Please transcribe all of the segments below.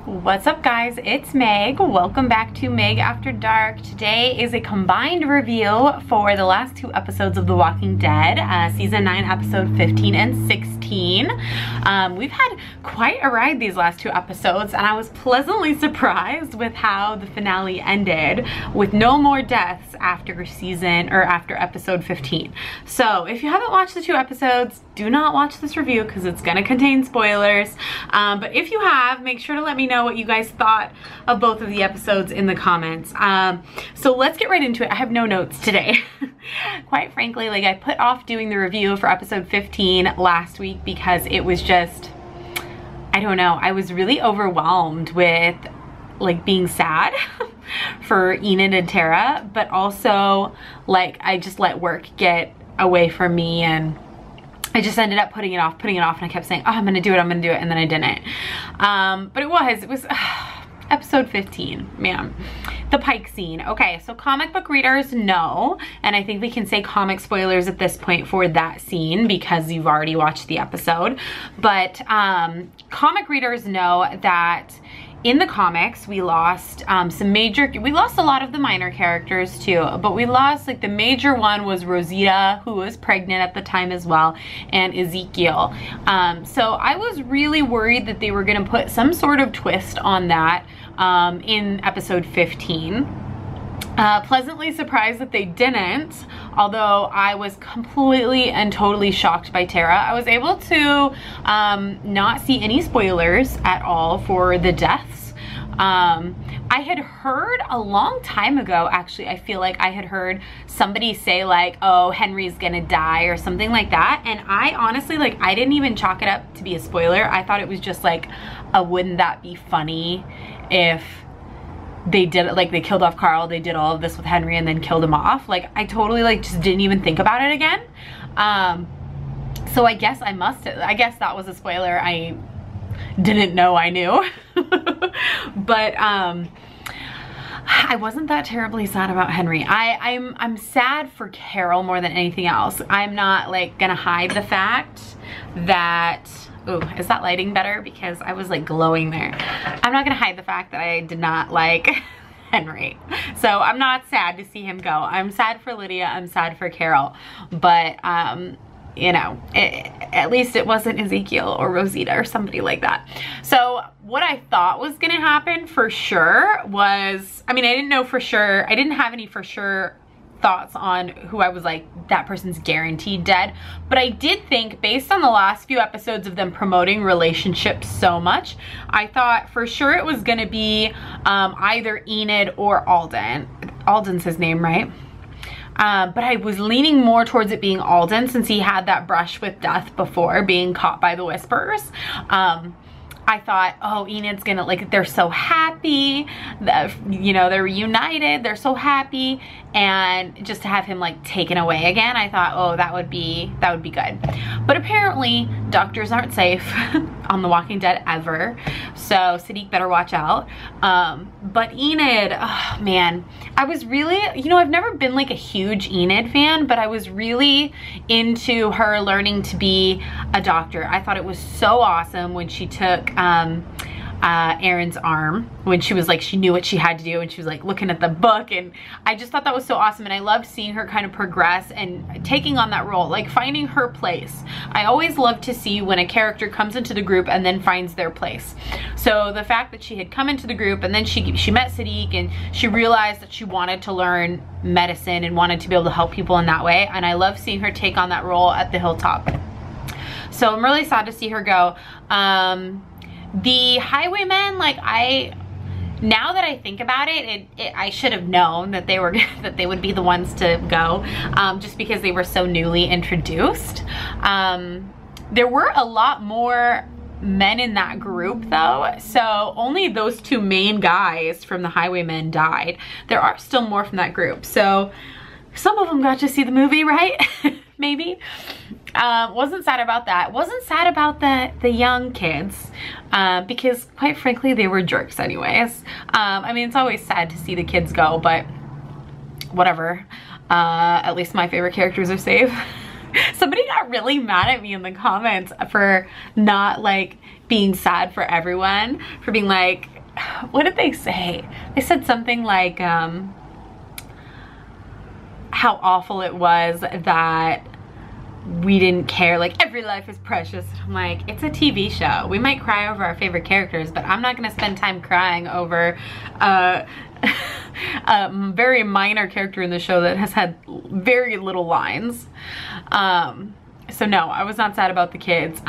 What's up guys, it's Meg. Welcome back to Meg After Dark. Today is a combined review for the last two episodes of The Walking Dead, season 9, episode 15 and 16. We've had quite a ride these last two episodes, and I was pleasantly surprised with how the finale ended with no more deaths after episode 15. So if you haven't watched the two episodes, do not watch this review because it's gonna contain spoilers. But if you have, make sure to let me know what you guys thought of both of the episodes in the comments. So let's get right into it. I have no notes today. Quite frankly, like, I put off doing the review for episode 15 last week because it was just, I don't know, I was really overwhelmed with like being sad for Enid and Tara, but also like I just let work get away from me, and I just ended up putting it off, and I kept saying, oh, I'm gonna do it, and then I didn't. But it was episode 15, man. The Pike scene. Okay, so comic book readers know, and I think we can say comic spoilers at this point for that scene because you've already watched the episode, but comic readers know that in the comics, we lost we lost a lot of the minor characters too, but we lost, like, the major one was Rosita, who was pregnant at the time as well, and Ezekiel. So I was really worried that they were gonna put some sort of twist on that in episode 15. Pleasantly surprised that they didn't, although I was completely and totally shocked by Tara. I was able to not see any spoilers at all for the deaths. I had heard a long time ago, actually, I feel like I had heard somebody say like, oh, Henry's gonna die or something like that, and I honestly, like, I didn't even chalk it up to be a spoiler. I thought it was just like wouldn't that be funny if they did it, like, they killed off Carl, they did all of this with Henry and then killed him off. Like, I totally, like, just didn't even think about it again. So I guess I guess that was a spoiler I didn't know I knew. But I wasn't that terribly sad about Henry. I'm sad for Carol more than anything else. I'm not, like, gonna hide the fact that, ooh, is that lighting better? Because I was like glowing there. I'm not gonna hide the fact that I did not like Henry. So I'm not sad to see him go. I'm sad for Lydia, I'm sad for Carol. But you know, at least it wasn't Ezekiel or Rosita or somebody like that. So what I thought was gonna happen for sure was, I mean, I didn't know for sure, I didn't have any for sure thoughts on who I was like, that person's guaranteed dead, but I did think, based on the last few episodes of them promoting relationships so much, I thought for sure it was gonna be either Enid or Alden. Alden's his name, right? But I was leaning more towards it being Alden, since he had that brush with death before being caught by the Whisperers. I thought, oh, Enid's gonna, like, they're so happy that, you know, they're reunited, they're so happy, and just to have him, like, taken away again, I thought, oh, that would be good. But apparently doctors aren't safe on The Walking Dead ever, so Sadiq better watch out. But Enid, oh man, I was really, you know, I've never been like a huge Enid fan, but I was really into her learning to be a doctor. I thought it was so awesome when she took Erin's arm, when she was like, she knew what she had to do, and she was like looking at the book, and I just thought that was so awesome. And I loved seeing her kind of progress and taking on that role, like finding her place. I always love to see when a character comes into the group and then finds their place. So the fact that she had come into the group and then she met Sadiq, and she realized that she wanted to learn medicine and wanted to be able to help people in that way, and I love seeing her take on that role at the Hilltop. So I'm really sad to see her go. The Highwaymen, like, now that I think about it, I should have known that they were that they would be the ones to go, just because they were so newly introduced. There were a lot more men in that group though, so only those two main guys from the Highwaymen died. There are still more from that group, so some of them got to see the movie, right? Maybe. Wasn't sad about that. Wasn't sad about the young kids, because quite frankly they were jerks anyways. I mean, it's always sad to see the kids go, but whatever. At least my favorite characters are safe. Somebody got really mad at me in the comments for not, like, being sad for everyone, for being like, what did they say? They said something like, how awful it was that we didn't care, like every life is precious. I'm like, it's a TV show. We might cry over our favorite characters, but I'm not gonna spend time crying over a very minor character in the show that has had very little lines. So no, I was not sad about the kids.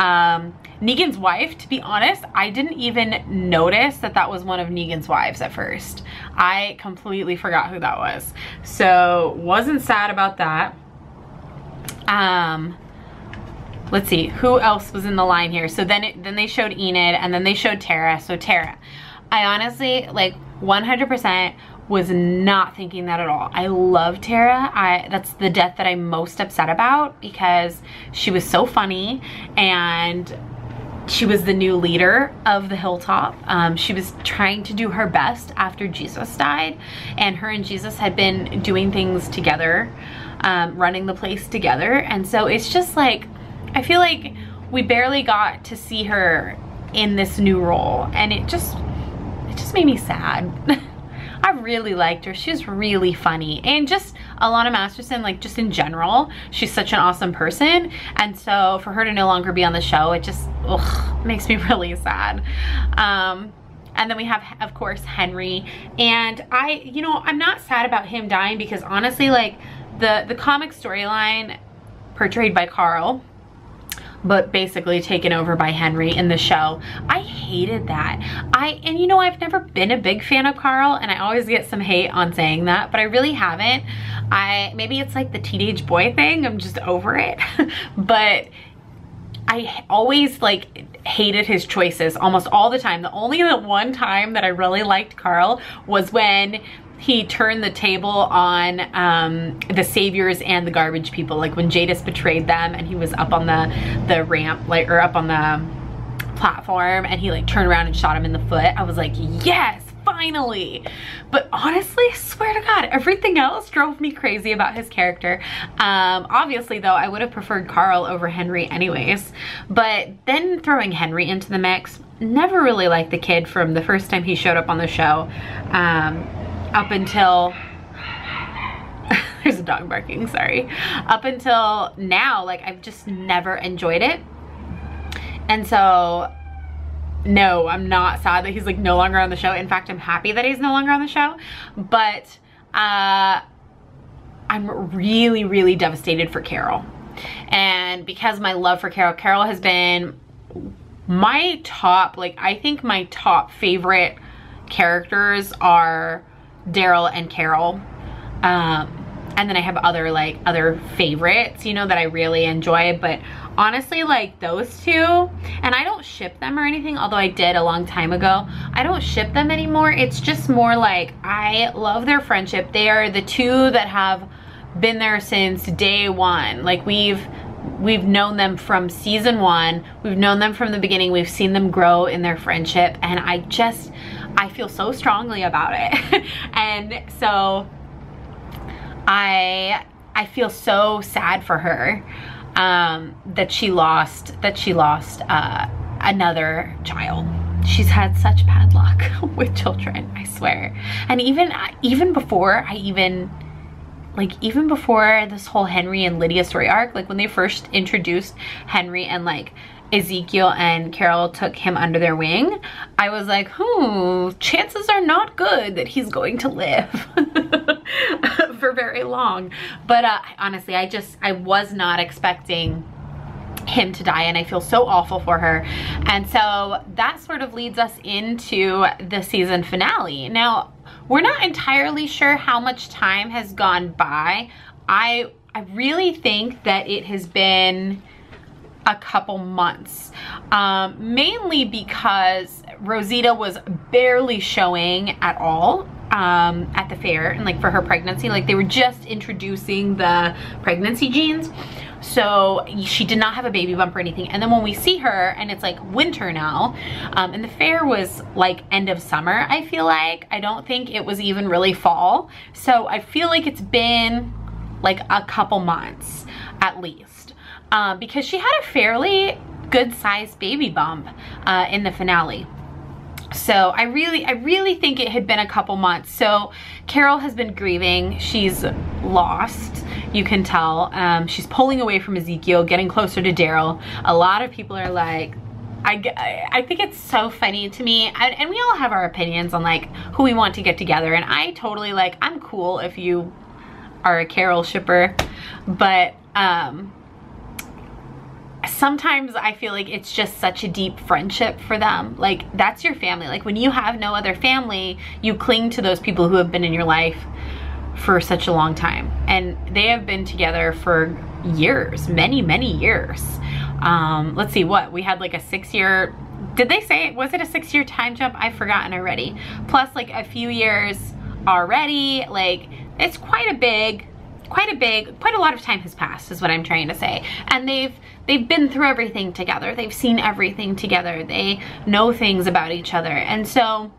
Negan's wife, to be honest, I didn't even notice that that was one of Negan's wives at first. I completely forgot who that was. So wasn't sad about that. Let's see, who else was in the line here? So then they showed Enid, and then they showed Tara. So Tara, I honestly, like 100% was not thinking that at all. I love Tara. That's the death that I'm most upset about, because she was so funny and she was the new leader of the Hilltop. She was trying to do her best after Jesus died, and her and Jesus had been doing things together, running the place together. And so it's just like, I feel like we barely got to see her in this new role, and it just made me sad. I really liked her. She was really funny. And just Alana Masterson, like just in general, she's such an awesome person. And so for her to no longer be on the show, it just makes me really sad. And then we have, of course, Henry. And I'm not sad about him dying, because honestly, like the comic storyline portrayed by Carl, but basically taken over by Henry in the show, I hated that. And I've never been a big fan of Carl, and I always get some hate on saying that, but I really haven't. Maybe it's like the teenage boy thing, I'm just over it. But I always like hated his choices almost all the time. The one time that I really liked Carl was when he turned the table on the saviors and the garbage people, like when Jadis betrayed them and he was up on the ramp, like, or up on the platform, and he like turned around and shot him in the foot. I was like, yes, finally. But honestly, I swear to God, everything else drove me crazy about his character. Obviously though, I would have preferred Carl over Henry anyways, but then throwing Henry into the mix, never really liked the kid from the first time he showed up on the show. Up until, there's a dog barking, sorry. Up until now, like I've just never enjoyed it. And so, no, I'm not sad that he's like no longer on the show. In fact, I'm happy that he's no longer on the show. But I'm really, really devastated for Carol. And because my love for Carol has been my top, like I think my top favorite characters are Daryl and Carol, and then I have other favorites, that I really enjoy, but honestly, like those two, and I don't ship them or anything, although I did a long time ago. I don't ship them anymore. It's just more like I love their friendship. They are the two that have been there since day one. Like we've known them from season 1. We've known them from the beginning. We've seen them grow in their friendship, and I feel so strongly about it. And so I feel so sad for her that she lost another child. She's had such bad luck with children, I swear. And even before this whole Henry and Lydia story arc, like when they first introduced Henry and like Ezekiel and Carol took him under their wing, I was like, chances are not good that he's going to live for very long. But honestly, I was not expecting him to die, and I feel so awful for her. And so that sort of leads us into the season finale. Now, we're not entirely sure how much time has gone by. I really think that it has been a couple months, mainly because Rosita was barely showing at all at the fair, and like for her pregnancy, like they were just introducing the pregnancy genes, so she did not have a baby bump or anything. And then when we see her, and it's like winter now, and the fair was like end of summer, I feel like. I don't think it was even really fall, so I feel like it's been like a couple months at least. Because she had a fairly good sized baby bump in the finale. So I really think it had been a couple months. So Carol has been grieving. She's lost, you can tell. She's pulling away from Ezekiel, getting closer to Daryl. A lot of people are like, I think it's so funny to me, and we all have our opinions on like who we want to get together, and I totally like, I'm cool if you are a Carol shipper, but sometimes I feel like it's just such a deep friendship for them. Like, that's your family. Like, when you have no other family, you cling to those people who have been in your life for such a long time, and they have been together for years, many years. Let's see, what we had, like a 6-year, did they say, was it a 6-year time jump? I've forgotten already. Plus like a few years already. Like, it's quite a lot of time has passed, is what I'm trying to say. And they've been through everything together. They've seen everything together. They know things about each other. And so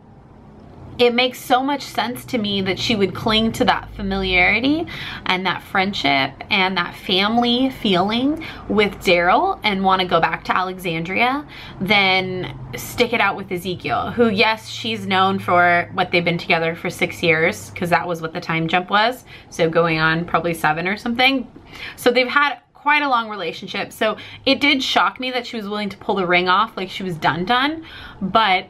it makes so much sense to me that she would cling to that familiarity and that friendship and that family feeling with Daryl and want to go back to Alexandria than stick it out with Ezekiel, who, yes, she's known for what they've been together for 6 years, because that was what the time jump was. So going on probably 7 or something. So they've had quite a long relationship. So it did shock me that she was willing to pull the ring off, like she was done. But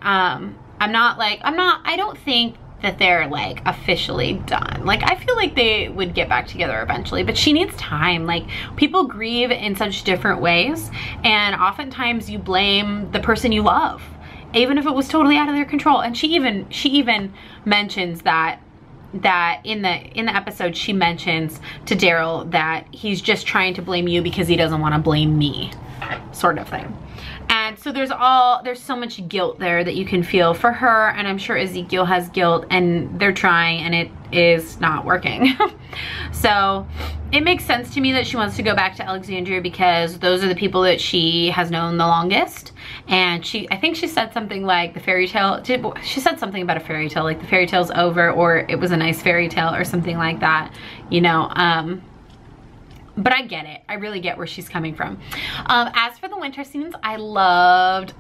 I don't think that they're like officially done. Like, I feel like they would get back together eventually, but she needs time. Like, people grieve in such different ways, and oftentimes you blame the person you love, even if it was totally out of their control. And she even mentions that in the episode, she mentions to Daryl that he's just trying to blame you because he doesn't want to blame me, sort of thing. And so there's so much guilt there that you can feel for her, and I'm sure Ezekiel has guilt, and they're trying and it is not working. So it makes sense to me that she wants to go back to Alexandria because those are the people that she has known the longest. And I think she said something like the fairy tale, she said something about a fairy tale, like the fairy tale's over, or it was a nice fairy tale or something like that, you know. But I get it. I really get where she's coming from. As for the winter scenes, I loved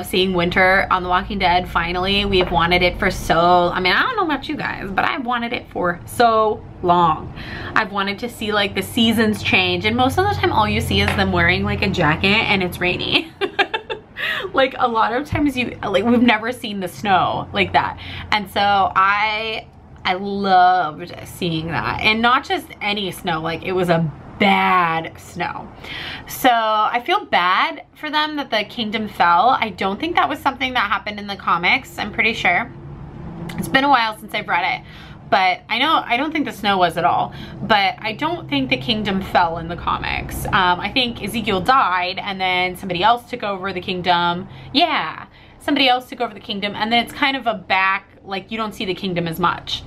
seeing winter on The Walking Dead. Finally, we've wanted it for I mean, I don't know about you guys, but I've wanted it for so long. I've wanted to see like the seasons change, and most of the time all you see is them wearing like a jacket and it's rainy. Like, a lot of times we've never seen the snow like that. And so I loved seeing that, and not just any snow, like it was a bad snow. So I feel bad for them that the kingdom fell. I don't think that was something that happened in the comics, I'm pretty sure. It's been a while since I've read it, but I don't think the snow was at all, but I don't think the kingdom fell in the comics. I think Ezekiel died and then somebody else took over the kingdom. Yeah, somebody else took over the kingdom, and then it's kind of a back, like you don't see the kingdom as much,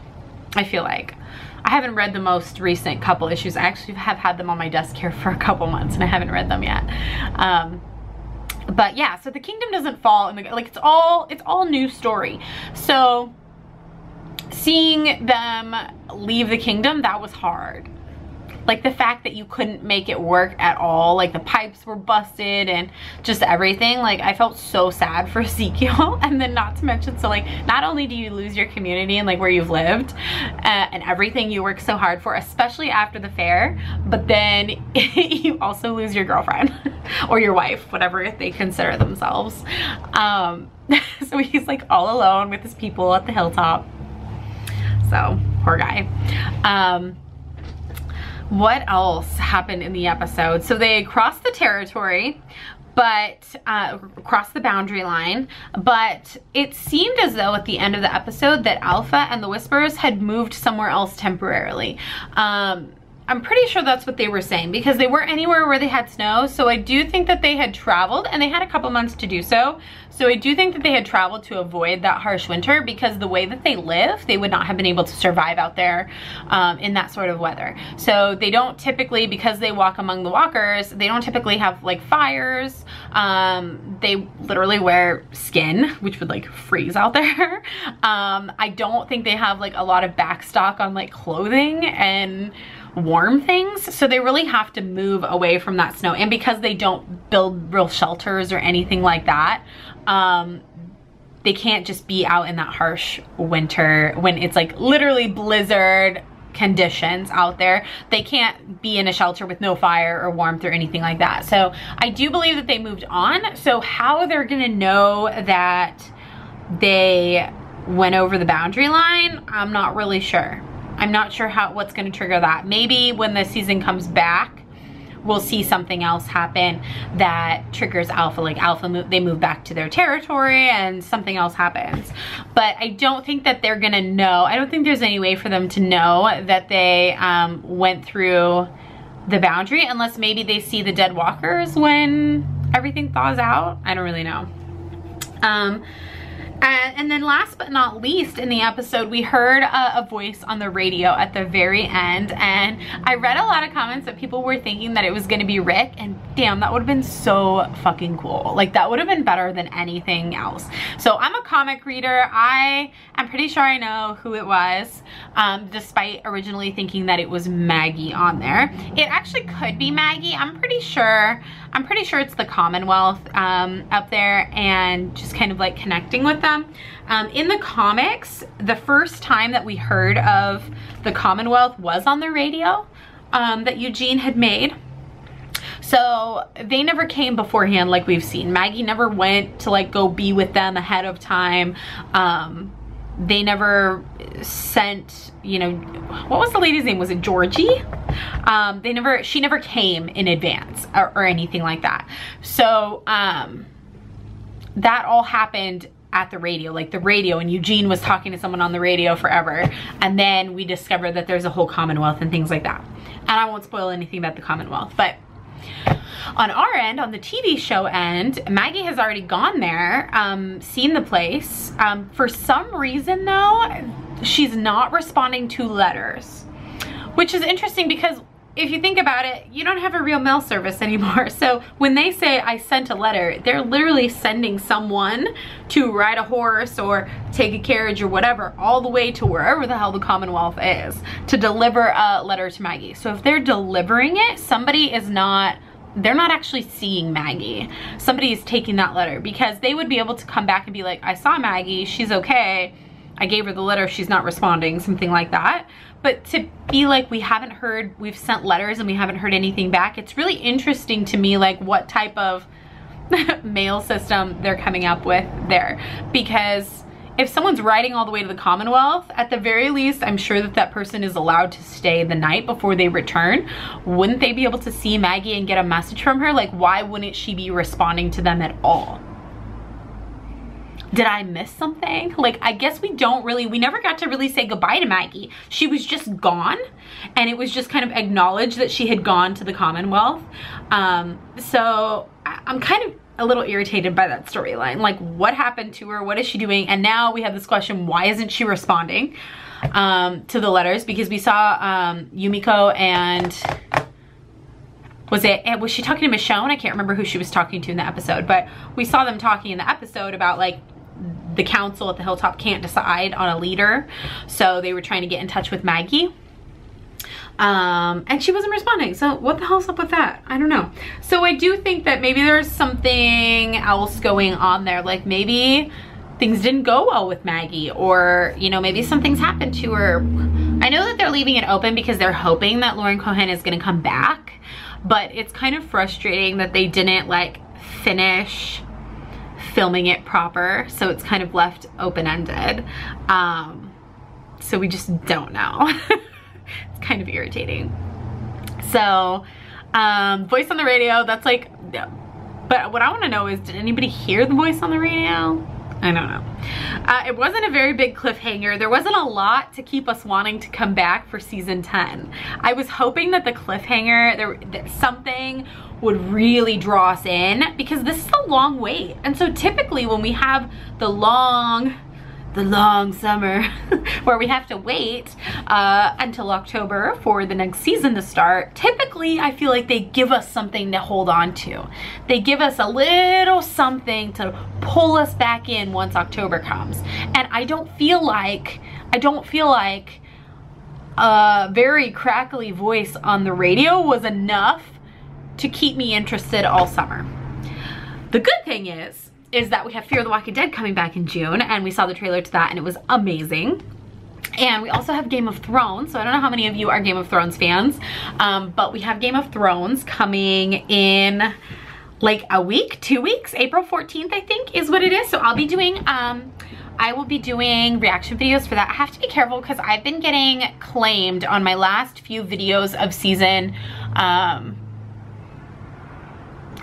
I feel like. I haven't read the most recent couple issues. I actually have had them on my desk here for a couple months and I haven't read them yet. But yeah, so the kingdom doesn't fall in like it's all new story. So seeing them leave the kingdom, that was hard. Like the fact that you couldn't make it work at all, like the pipes were busted and just everything. Like, I felt so sad for Ezekiel. And then not to mention, so like, not only do you lose your community and like where you've lived and everything you worked so hard for, especially after the fair, but then you also lose your girlfriend or your wife, whatever they consider themselves. So he's like all alone with his people at the hilltop. So poor guy. What else happened in the episode? So they crossed the territory, but crossed the boundary line, but it seemed as though at the end of the episode that Alpha and the Whisperers had moved somewhere else temporarily. I'm pretty sure that's what they were saying, because they weren't anywhere where they had snow. So I do think that they had traveled, and they had a couple months to do so. So I do think that they had traveled to avoid that harsh winter, because the way that they live, they would not have been able to survive out there in that sort of weather. So they don't typically, because they walk among the walkers, they don't typically have like fires. They literally wear skin, which would like freeze out there. I don't think they have like a lot of backstock on like clothing and warm things, so they really have to move away from that snow. And because they don't build real shelters or anything like that, they can't just be out in that harsh winter when it's like literally blizzard conditions out there. They can't be in a shelter with no fire or warmth or anything like that. So I do believe that they moved on. So how they're gonna know that they went over the boundary line, I'm not really sure. I'm not sure what's gonna trigger that. Maybe when the season comes back, we'll see something else happen that triggers Alpha, like they move back to their territory and something else happens. But I don't think that they're gonna know. I don't think there's any way for them to know that they went through the boundary unless maybe they see the dead walkers when everything thaws out. I don't really know. And then last but not least in the episode, we heard a voice on the radio at the very end, and I read a lot of comments that people were thinking that it was gonna be Rick, and damn, that would have been so fucking cool. Like, that would have been better than anything else. So I'm a comic reader. I am pretty sure I know who it was, despite originally thinking that it was Maggie on there. It actually could be Maggie. I'm pretty sure it's the Commonwealth up there, and just kind of like connecting with them. In the comics, the first time that we heard of the Commonwealth was on the radio that Eugene had made. So they never came beforehand like we've seen. Maggie never went to like go be with them ahead of time. They never sent, you know, what was the lady's name? Was it Georgie? She never came in advance or anything like that. So that all happened at the radio, like the radio, and Eugene was talking to someone on the radio forever, and then we discovered that there's a whole Commonwealth and things like that. And I won't spoil anything about the Commonwealth, but on our end, on the TV show end, Maggie has already gone there, seen the place. For some reason though, she's not responding to letters, which is interesting because if you think about it, you don't have a real mail service anymore. So when they say I sent a letter, they're literally sending someone to ride a horse or take a carriage or whatever all the way to wherever the hell the Commonwealth is to deliver a letter to Maggie. So if they're delivering it, they're not actually seeing Maggie. Somebody is taking that letter, because they would be able to come back and be like, I saw Maggie, she's okay. I gave her the letter, she's not responding, something like that. But to be like, we've sent letters and we haven't heard anything back, it's really interesting to me, like what type of mail system they're coming up with there. Because if someone's riding all the way to the Commonwealth, at the very least, I'm sure that that person is allowed to stay the night before they return. Wouldn't they be able to see Maggie and get a message from her? Like, why wouldn't she be responding to them at all? Did I miss something? Like, I guess we never got to really say goodbye to Maggie. She was just gone, and it was just kind of acknowledged that she had gone to the Commonwealth. So I'm kind of a little irritated by that storyline. Like, what happened to her? What is she doing? And now we have this question, why isn't she responding to the letters? Because we saw Yumiko and was she talking to Michonne? I can't remember who she was talking to in the episode, but we saw them talking in the episode about like the council at the hilltop can't decide on a leader. So they were trying to get in touch with Maggie. And she wasn't responding. So what the hell's up with that? I don't know. So I do think that maybe there's something else going on there. Like maybe things didn't go well with Maggie, or, you know, maybe something's happened to her. I know that they're leaving it open because they're hoping that Lauren Cohan is going to come back, but it's kind of frustrating that they didn't like finish filming it proper. So it's kind of left open-ended. So we just don't know. It's kind of irritating. So, voice on the radio, that's like, but what I want to know is, did anybody hear the voice on the radio? I don't know. It wasn't a very big cliffhanger. There wasn't a lot to keep us wanting to come back for season 10. I was hoping that the cliffhanger, that something would really draw us in, because this is a long wait. And so typically when we have the long summer where we have to wait until October for the next season to start, typically I feel like they give us something to hold on to. They give us a little something to pull us back in once October comes. And I don't feel like a very crackly voice on the radio was enough to keep me interested all summer. The good thing is is that we have Fear the Walking Dead coming back in June, and we saw the trailer to that and it was amazing. And we also have Game of Thrones. So I don't know how many of you are Game of Thrones fans, but we have Game of Thrones coming in like a week, 2 weeks. April 14th, I think is what it is. So I'll be doing, I will be doing reaction videos for that. I have to be careful because I've been getting claimed on my last few videos of season,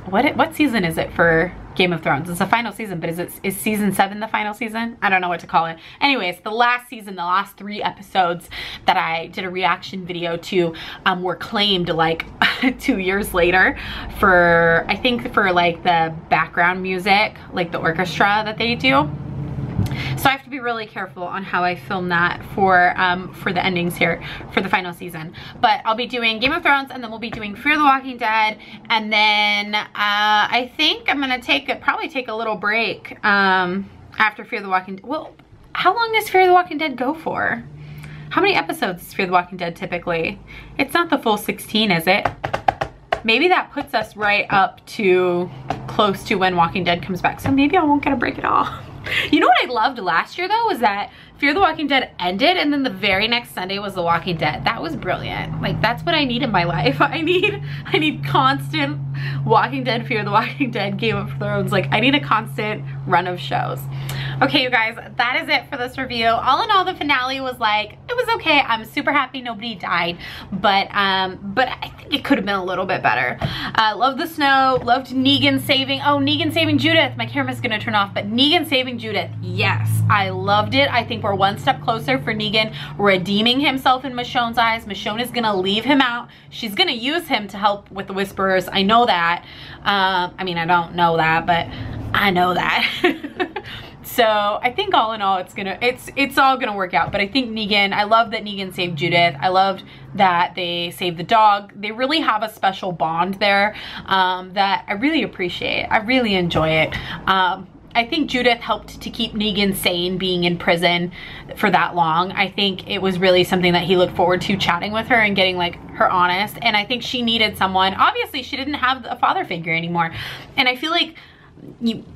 what season is it for Game of Thrones? It's the final season, but is season 7 the final season? I don't know what to call it. Anyways, the last season, the last 3 episodes that I did a reaction video to were claimed like 2 years later for, I think for like the background music, like the orchestra that they do. So I have to be really careful on how I film that for the endings here for the final season. But I'll be doing Game of Thrones, and then we'll be doing Fear the Walking Dead, and then I think I'm gonna probably take a little break after Fear the Walking Dead. Well, how long does Fear the Walking Dead go for? How many episodes is Fear the Walking Dead typically? It's not the full 16, is it? Maybe that puts us right up to close to when Walking Dead comes back. So maybe I won't get a break at all. You know what I loved last year though, was that Fear the Walking Dead ended and then the very next Sunday was The Walking Dead. That was brilliant. Like, that's what I need in my life. I need constant Walking Dead, Fear the Walking Dead, Game of Thrones. Like, I need a constant run of shows. Okay, you guys, that is it for this review. All in all, the finale was like, it was okay. I'm super happy nobody died, but I think it could have been a little bit better. Loved the snow, loved Negan saving, oh, Negan saving Judith. My camera's gonna turn off, but Negan saving Judith, yes, I loved it. I think we're one step closer for Negan redeeming himself in Michonne's eyes. Michonne is gonna leave him out. She's gonna use him to help with the Whisperers. I know that. I mean, I don't know that, but I know that. So I think all in all, it's all gonna work out. But I think Negan, I love that Negan saved Judith. I loved that they saved the dog. They really have a special bond there that I really appreciate. I really enjoy it. I think Judith helped to keep Negan sane being in prison for that long. I think it was really something that he looked forward to, chatting with her and getting like her honest. And I think she needed someone. Obviously she didn't have a father figure anymore. And I feel like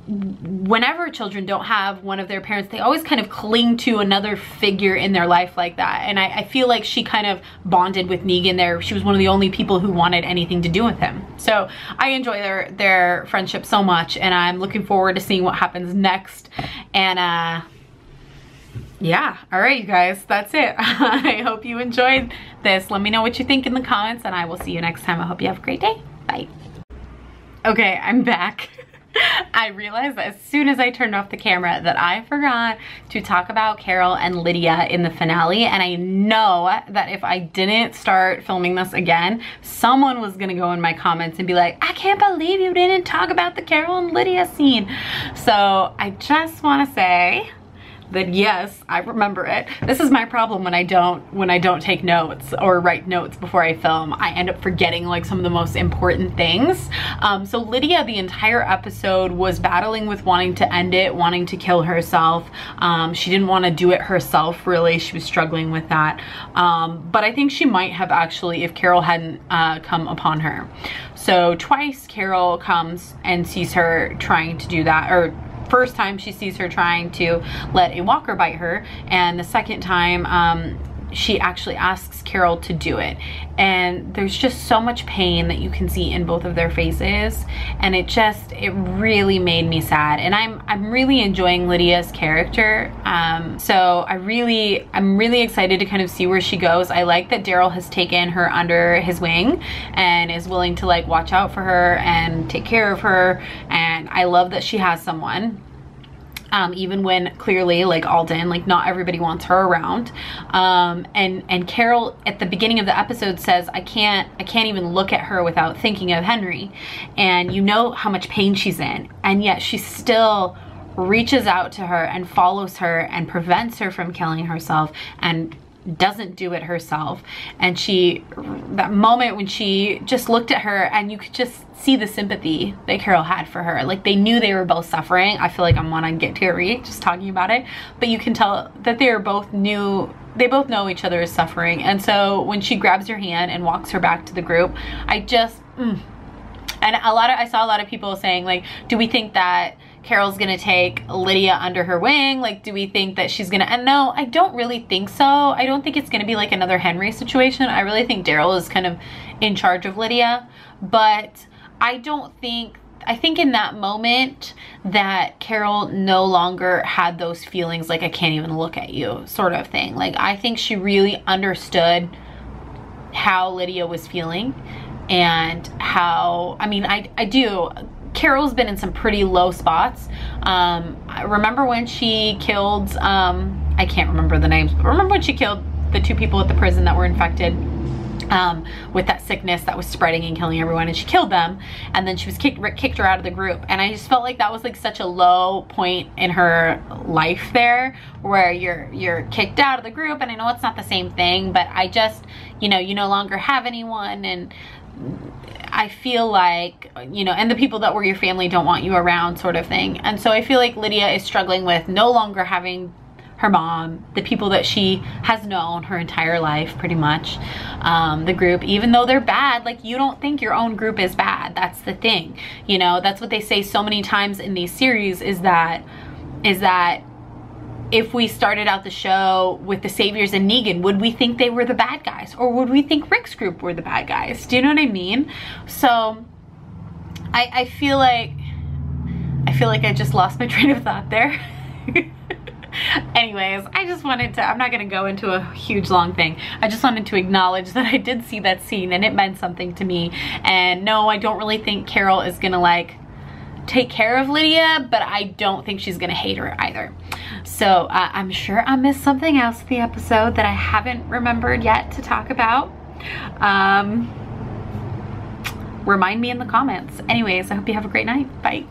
whenever children don't have one of their parents, they always kind of cling to another figure in their life like that. And I feel like she kind of bonded with Negan there. She was one of the only people who wanted anything to do with him. So I enjoy their friendship so much, and I'm looking forward to seeing what happens next. And yeah, all right, you guys, that's it. I hope you enjoyed this. Let me know what you think in the comments, and I will see you next time. I hope you have a great day. Bye. Okay, I'm back. I realized as soon as I turned off the camera that I forgot to talk about Carol and Lydia in the finale, and I know that if I didn't start filming this again, someone was gonna go in my comments and be like, I can't believe you didn't talk about the Carol and Lydia scene. So I just want to say that yes, I remember it. This is my problem when I don't take notes or write notes before I film. I end up forgetting like some of the most important things. So Lydia, the entire episode, was battling with wanting to end it, wanting to kill herself. She didn't want to do it herself, really. She was struggling with that. But I think she might have actually, if Carol hadn't come upon her. So twice Carol comes and sees her trying to do that, or first time she sees her trying to let a walker bite her, and the second time she actually asks Carol to do it. And there's just so much pain that you can see in both of their faces, and it really made me sad. And I'm really enjoying Lydia's character. So I'm really excited to kind of see where she goes. I like that Daryl has taken her under his wing and is willing to like watch out for her and take care of her, and I love that she has someone. Even when clearly, like Alden, like not everybody wants her around. And Carol at the beginning of the episode says, I can't even look at her without thinking of Henry. And you know how much pain she's in, and yet she still reaches out to her and follows her and prevents her from killing herself and doesn't do it herself. And that moment when she just looked at her, and you could just see the sympathy that Carol had for her. Like, they knew they were both suffering. I feel like I'm on get teary just talking about it, but you can tell that they both know each other is suffering. And so when she grabs her hand and walks her back to the group, and I saw a lot of people saying like, do we think that Carol's gonna take Lydia under her wing? Like, do we think that she's gonna, and no, I don't really think so. I don't think it's gonna be like another Henry situation. I really think Daryl is kind of in charge of Lydia, but I think in that moment that Carol no longer had those feelings like I can't even look at you sort of thing. Like, I think she really understood how Lydia was feeling and how, I mean, I do. Carol's been in some pretty low spots. I remember when she killed, I can't remember the names, but remember when she killed the 2 people at the prison that were infected with that sickness that was spreading and killing everyone, and she killed them, and then she was kicked her out of the group. And I just felt like that was like such a low point in her life there, where you're kicked out of the group. And I know it's not the same thing, but I just, you know, you no longer have anyone, and I feel like, you know, and the people that were your family don't want you around sort of thing. And so I feel like Lydia is struggling with no longer having her mom, the people that she has known her entire life pretty much, the group, even though they're bad. Like, you don't think your own group is bad. That's the thing, you know. That's what they say so many times in these series, is that if we started out the show with the Saviors and Negan, would we think they were the bad guys, or would we think Rick's group were the bad guys? Do you know what I mean? So I feel like I just lost my train of thought there. Anyways, I just wanted to, I'm not gonna go into a huge long thing. I just wanted to acknowledge that I did see that scene and it meant something to me. And no, I don't really think Carol is gonna like take care of Lydia, but I don't think she's gonna hate her either. So I'm sure I missed something else in the episode that I haven't remembered yet to talk about. Remind me in the comments. Anyways, I hope you have a great night. Bye.